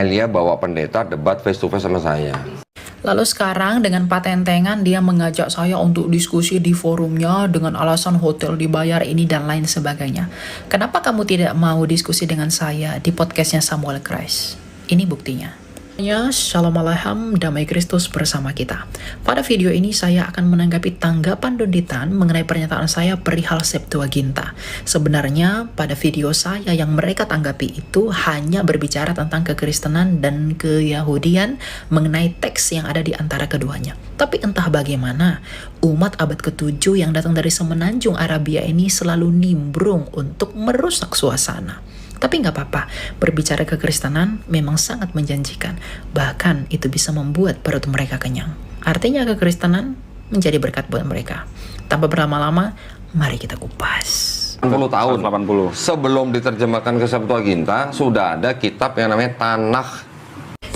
Elia bawa pendeta debat face to face sama saya. Lalu sekarang dengan patentengan dia mengajak saya untuk diskusi di forumnya dengan alasan hotel dibayar ini dan lain sebagainya. Kenapa kamu tidak mau diskusi dengan saya di podcastnya Samuel Christ? Ini buktinya. Shalom Alaikum, damai Kristus bersama kita. Pada video ini saya akan menanggapi tanggapan Donditan mengenai pernyataan saya perihal Septuaginta. Sebenarnya pada video saya yang mereka tanggapi itu hanya berbicara tentang kekristenan dan keyahudian mengenai teks yang ada di antara keduanya. Tapi entah bagaimana, umat abad ke-7 yang datang dari semenanjung Arabia ini selalu nimbrung untuk merusak suasana. Tapi nggak apa-apa, berbicara kekristenan memang sangat menjanjikan. Bahkan itu bisa membuat perut mereka kenyang. Artinya kekristenan menjadi berkat buat mereka. Tanpa berlama-lama, mari kita kupas. 80 tahun 80. Sebelum diterjemahkan ke Septuaginta, sudah ada kitab yang namanya Tanakh.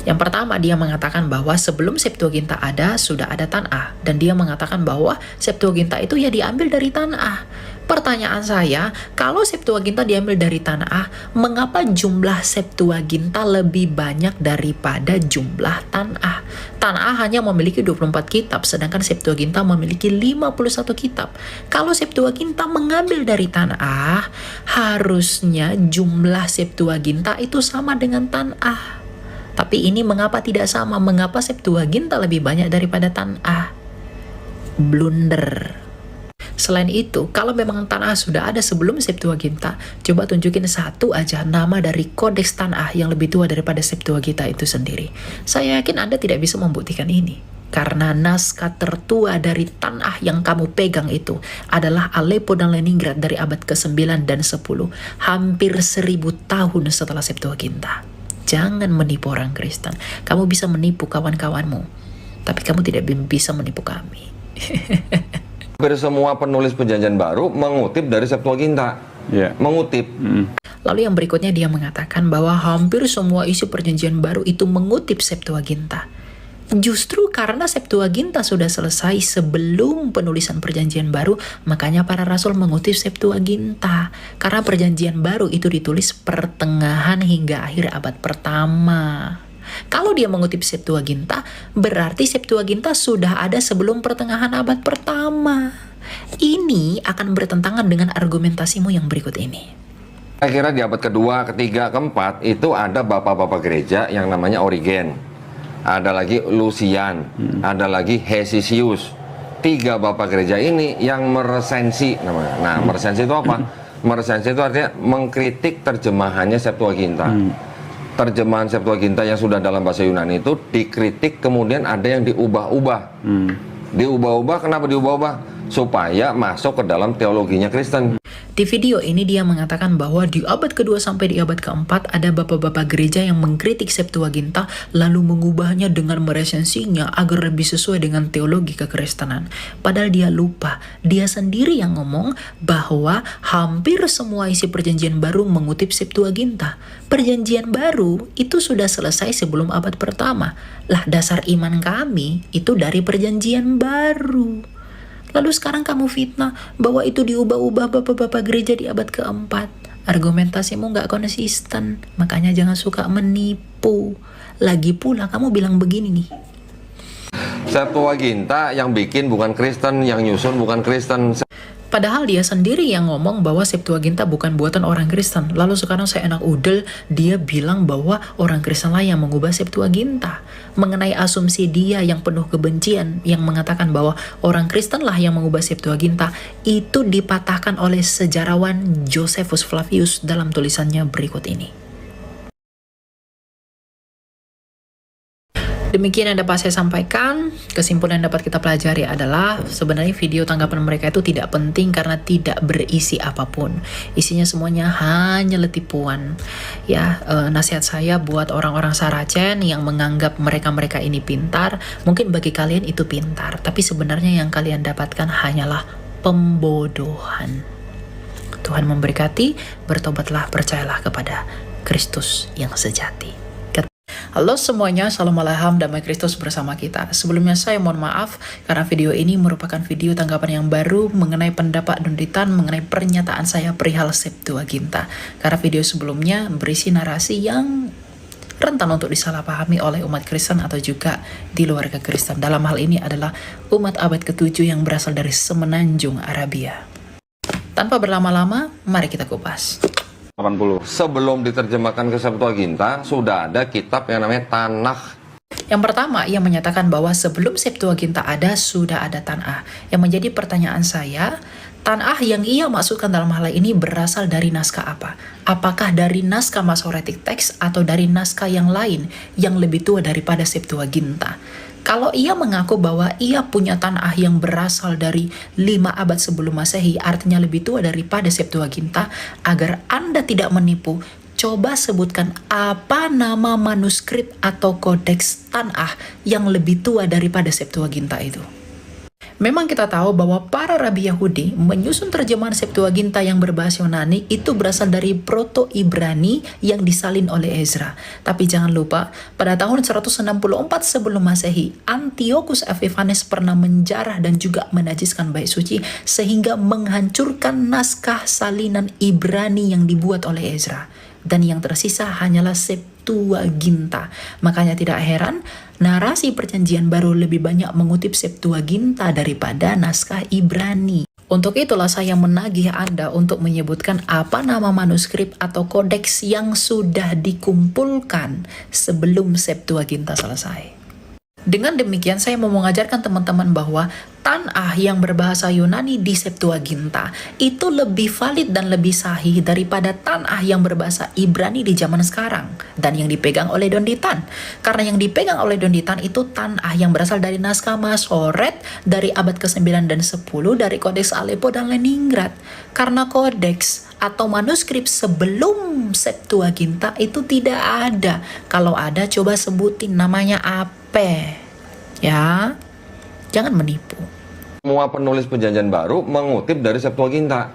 Yang pertama, dia mengatakan bahwa sebelum Septuaginta ada, sudah ada Tanakh. Dan dia mengatakan bahwa Septuaginta itu ya diambil dari Tanakh. Pertanyaan saya, kalau Septuaginta diambil dari Tanakh, mengapa jumlah Septuaginta lebih banyak daripada jumlah Tanakh? Tanakh hanya memiliki 24 kitab, sedangkan Septuaginta memiliki 51 kitab. Kalau Septuaginta mengambil dari Tanakh, harusnya jumlah Septuaginta itu sama dengan Tanakh. Tapi ini mengapa tidak sama? Mengapa Septuaginta lebih banyak daripada Tanakh? Blunder. Selain itu, kalau memang Tanakh sudah ada sebelum Septuaginta, coba tunjukin satu aja nama dari kodeks Tanakh yang lebih tua daripada Septuaginta itu sendiri. Saya yakin Anda tidak bisa membuktikan ini. Karena naskah tertua dari Tanakh yang kamu pegang itu adalah Aleppo dan Leningrad dari abad ke-9 dan 10. Hampir 1000 tahun setelah Septuaginta. Jangan menipu orang Kristen. Kamu bisa menipu kawan-kawanmu, tapi kamu tidak bisa menipu kami. Hampir semua penulis perjanjian baru mengutip dari Septuaginta. Mengutip. Lalu yang berikutnya dia mengatakan bahwa hampir semua isi perjanjian baru itu mengutip Septuaginta. Justru karena Septuaginta sudah selesai sebelum penulisan perjanjian baru, makanya para rasul mengutip Septuaginta. Karena perjanjian baru itu ditulis pertengahan hingga akhir abad pertama. Kalau dia mengutip Septuaginta, berarti Septuaginta sudah ada sebelum pertengahan abad pertama. Ini akan bertentangan dengan argumentasimu yang berikut ini. Saya kira di abad kedua, ketiga, keempat itu ada bapak-bapak gereja yang namanya Origen. Ada lagi Lucian, ada lagi Hesisius. 3 bapak gereja ini yang meresensi namanya. Nah, meresensi itu apa? Meresensi itu artinya mengkritik terjemahannya Septuaginta. Terjemahan Septuaginta yang sudah dalam bahasa Yunani itu dikritik, kemudian ada yang diubah-ubah. Diubah-ubah, kenapa diubah-ubah? Supaya masuk ke dalam teologinya Kristen. Di video ini dia mengatakan bahwa di abad kedua sampai di abad keempat ada bapak-bapak gereja yang mengkritik Septuaginta lalu mengubahnya dengan meresensinya agar lebih sesuai dengan teologi kekristenan. Padahal dia lupa, dia sendiri yang ngomong bahwa hampir semua isi perjanjian baru mengutip Septuaginta. Perjanjian baru itu sudah selesai sebelum abad pertama. Lah dasar iman kami itu dari perjanjian baru. Lalu sekarang kamu fitnah bahwa itu diubah-ubah bapak-bapak gereja di abad keempat. Argumentasimu nggak konsisten, makanya jangan suka menipu. Lagi pula kamu bilang begini nih. Septuaginta yang bikin bukan Kristen, yang nyusun bukan Kristen. Padahal dia sendiri yang ngomong bahwa Septuaginta bukan buatan orang Kristen. Lalu sekarang saya enak udel, dia bilang bahwa orang Kristen lah yang mengubah Septuaginta. Mengenai asumsi dia yang penuh kebencian, yang mengatakan bahwa orang Kristen lah yang mengubah Septuaginta, itu dipatahkan oleh sejarawan Josephus Flavius dalam tulisannya berikut ini. Demikian yang dapat saya sampaikan. Kesimpulan yang dapat kita pelajari adalah sebenarnya video tanggapan mereka itu tidak penting karena tidak berisi apapun. Isinya semuanya hanya letipuan. Ya, nasihat saya buat orang-orang Saracen yang menganggap mereka-mereka ini pintar, mungkin bagi kalian itu pintar, tapi sebenarnya yang kalian dapatkan hanyalah pembodohan. Tuhan memberkati, bertobatlah, percayalah kepada Kristus yang sejati. Halo semuanya, Shalom Alaikum, damai Kristus bersama kita. Sebelumnya saya mohon maaf karena video ini merupakan video tanggapan yang baru mengenai pendapat Donditan mengenai pernyataan saya perihal Septuaginta. Karena video sebelumnya berisi narasi yang rentan untuk disalahpahami oleh umat Kristen atau juga di luar Kristen. Dalam hal ini adalah umat abad ke-7 yang berasal dari semenanjung Arabia. Tanpa berlama-lama, mari kita kupas. 80. Sebelum diterjemahkan ke Septuaginta, sudah ada kitab yang namanya Tanakh. Yang pertama, ia menyatakan bahwa sebelum Septuaginta ada, sudah ada Tanakh. Yang menjadi pertanyaan saya, Tanakh yang ia maksudkan dalam hal ini berasal dari naskah apa? Apakah dari naskah Masoretic Text atau dari naskah yang lain yang lebih tua daripada Septuaginta? Kalau ia mengaku bahwa ia punya Tanakh yang berasal dari 5 abad sebelum Masehi, artinya lebih tua daripada Septuaginta, agar Anda tidak menipu, coba sebutkan apa nama manuskrip atau kodeks Tanakh yang lebih tua daripada Septuaginta itu. Memang kita tahu bahwa para rabi Yahudi menyusun terjemahan Septuaginta yang berbahasa Yunani itu berasal dari Proto-Ibrani yang disalin oleh Ezra. Tapi jangan lupa, pada tahun 164 sebelum Masehi, Antiochus Epiphanes pernah menjarah dan juga menajiskan bait suci sehingga menghancurkan naskah salinan Ibrani yang dibuat oleh Ezra. Dan yang tersisa hanyalah Septuaginta. Makanya tidak heran, narasi perjanjian baru lebih banyak mengutip Septuaginta daripada naskah Ibrani. Untuk itulah saya menagih Anda untuk menyebutkan apa nama manuskrip atau kodeks yang sudah dikumpulkan sebelum Septuaginta selesai. Dengan demikian saya mau mengajarkan teman-teman bahwa Tanakh yang berbahasa Yunani di Septuaginta itu lebih valid dan lebih sahih daripada Tanakh yang berbahasa Ibrani di zaman sekarang dan yang dipegang oleh Donditan. Karena yang dipegang oleh Donditan itu Tanakh yang berasal dari naskah Masoret dari abad ke-9 dan 10 dari Kodeks Aleppo dan Leningrad. Karena kodeks atau manuskrip sebelum Septuaginta itu tidak ada. Kalau ada coba sebutin namanya apa. Ya, jangan menipu. Semua penulis perjanjian baru mengutip dari Septuaginta.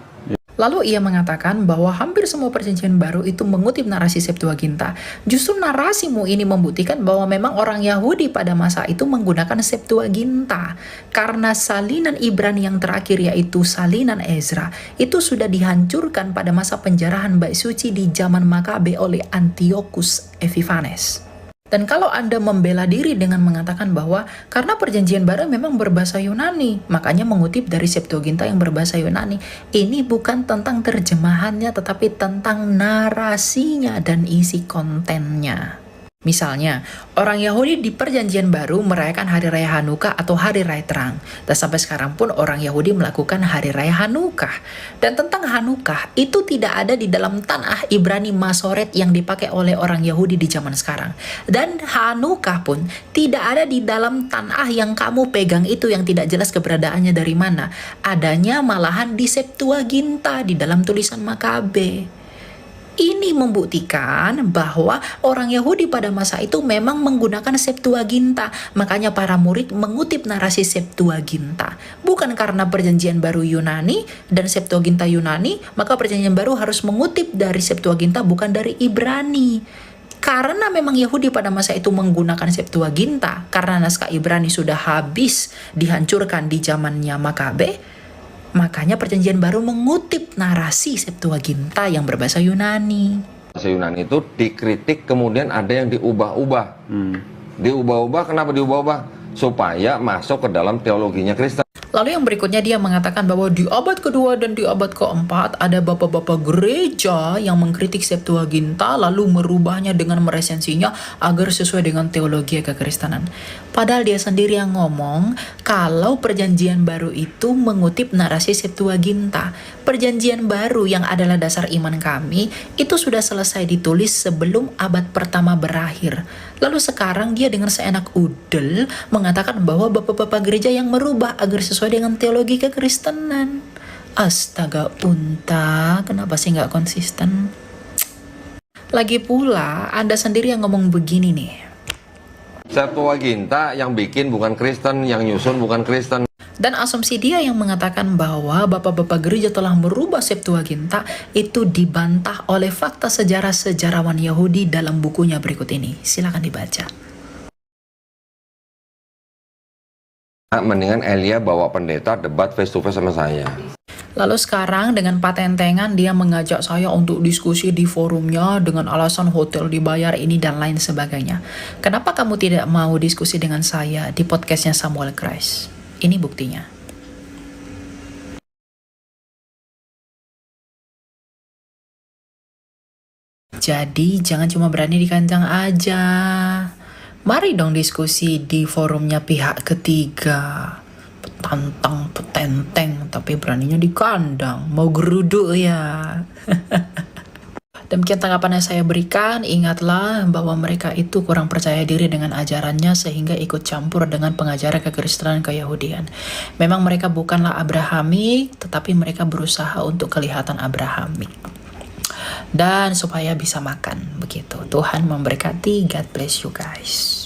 Lalu ia mengatakan bahwa hampir semua perjanjian baru itu mengutip narasi Septuaginta. Justru narasimu ini membuktikan bahwa memang orang Yahudi pada masa itu menggunakan Septuaginta. Karena salinan Ibrani yang terakhir yaitu salinan Ezra itu sudah dihancurkan pada masa penjarahan bait suci di zaman Makabe oleh Antiochus Epiphanes. Dan kalau Anda membela diri dengan mengatakan bahwa karena perjanjian baru memang berbahasa Yunani, makanya mengutip dari Septuaginta yang berbahasa Yunani, ini bukan tentang terjemahannya tetapi tentang narasinya dan isi kontennya. Misalnya, orang Yahudi di perjanjian baru merayakan hari raya Hanukkah atau hari raya terang. Dan sampai sekarang pun orang Yahudi melakukan hari raya Hanukkah. Dan tentang Hanukkah itu tidak ada di dalam Tanakh Ibrani Masoret yang dipakai oleh orang Yahudi di zaman sekarang. Dan Hanukkah pun tidak ada di dalam Tanakh yang kamu pegang itu yang tidak jelas keberadaannya dari mana. Adanya malahan di Septuaginta di dalam tulisan Makabe. Ini membuktikan bahwa orang Yahudi pada masa itu memang menggunakan Septuaginta. Makanya para murid mengutip narasi Septuaginta. Bukan karena perjanjian baru Yunani dan Septuaginta Yunani, maka perjanjian baru harus mengutip dari Septuaginta bukan dari Ibrani. Karena memang Yahudi pada masa itu menggunakan Septuaginta, karena naskah Ibrani sudah habis dihancurkan di zamannya Makabe, makanya perjanjian baru mengutip narasi Septuaginta yang berbahasa Yunani. Bahasa Yunani itu dikritik kemudian ada yang diubah-ubah. Diubah-ubah, kenapa diubah-ubah? Supaya masuk ke dalam teologinya Kristen. Lalu yang berikutnya dia mengatakan bahwa di abad kedua dan di abad keempat ada bapak-bapak gereja yang mengkritik Septuaginta lalu merubahnya dengan meresensinya agar sesuai dengan teologi kekristenan. Padahal dia sendiri yang ngomong kalau perjanjian baru itu mengutip narasi Septuaginta. Perjanjian baru yang adalah dasar iman kami itu sudah selesai ditulis sebelum abad pertama berakhir. Lalu sekarang dia dengan seenak udel mengatakan bahwa bapak-bapak gereja yang merubah agar sesuai dengan teologi kekristenan. Astaga unta, kenapa sih nggak konsisten? Lagi pula, Anda sendiri yang ngomong begini nih. Septuaginta yang bikin bukan Kristen, yang nyusun bukan Kristen. Dan asumsi dia yang mengatakan bahwa bapak-bapak gereja telah merubah Septuaginta itu dibantah oleh fakta sejarah sejarawan Yahudi dalam bukunya berikut ini. Silakan dibaca. Mendingan Elia bawa pendeta debat face to face sama saya. Lalu sekarang dengan patentengan dia mengajak saya untuk diskusi di forumnya dengan alasan hotel dibayar ini dan lain sebagainya. Kenapa kamu tidak mau diskusi dengan saya di podcastnya Samuel Christ? Ini buktinya. Jadi jangan cuma berani di kandang aja. Mari dong diskusi di forumnya pihak ketiga. Petantang, petenteng, tapi beraninya di kandang. Mau geruduk ya. Demikian tanggapan yang saya berikan. Ingatlah bahwa mereka itu kurang percaya diri dengan ajarannya sehingga ikut campur dengan pengajaran kekristenan keyahudian. Memang mereka bukanlah Abrahamik, tetapi mereka berusaha untuk kelihatan Abrahamik. Dan supaya bisa makan begitu. Tuhan memberkati. God bless you guys.